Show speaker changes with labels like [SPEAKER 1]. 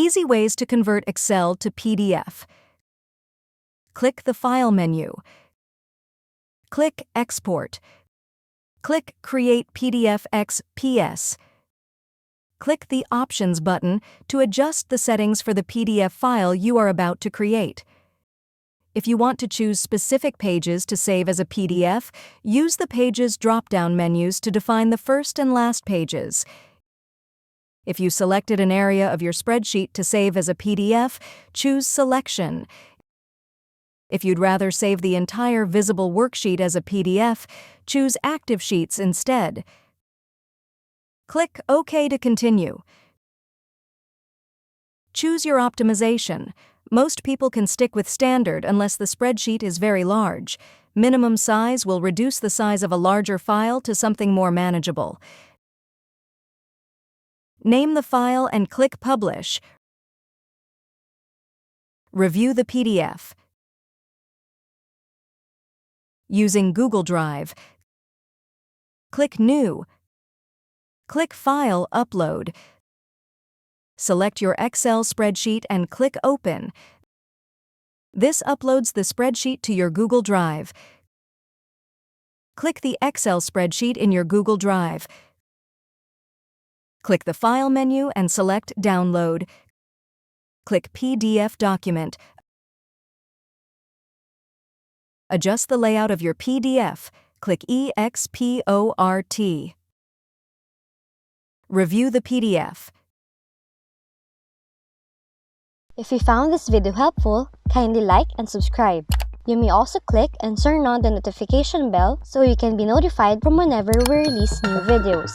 [SPEAKER 1] Easy ways to convert Excel to PDF. Click the File menu. Click Export. Click Create PDF XPS. Click the Options button to adjust the settings for the PDF file you are about to create. If you want to choose specific pages to save as a PDF, use the Pages drop-down menus to define the first and last pages. If you selected an area of your spreadsheet to save as a PDF, choose Selection. If you'd rather save the entire visible worksheet as a PDF, choose Active Sheets instead. Click OK to continue. Choose your optimization. Most people can stick with standard unless the spreadsheet is very large. Minimum size will reduce the size of a larger file to something more manageable. Name the file and click Publish. Review the PDF. Using Google Drive, click New. Click File Upload. Select your Excel spreadsheet and click Open. This uploads the spreadsheet to your Google Drive. Click the Excel spreadsheet in your Google Drive. Click the File menu and select Download. Click PDF Document. Adjust the layout of your PDF. Click Export. Review the PDF.
[SPEAKER 2] If you found this video helpful, kindly like and subscribe. You may also click and turn on the notification bell so you can be notified from whenever we release new videos.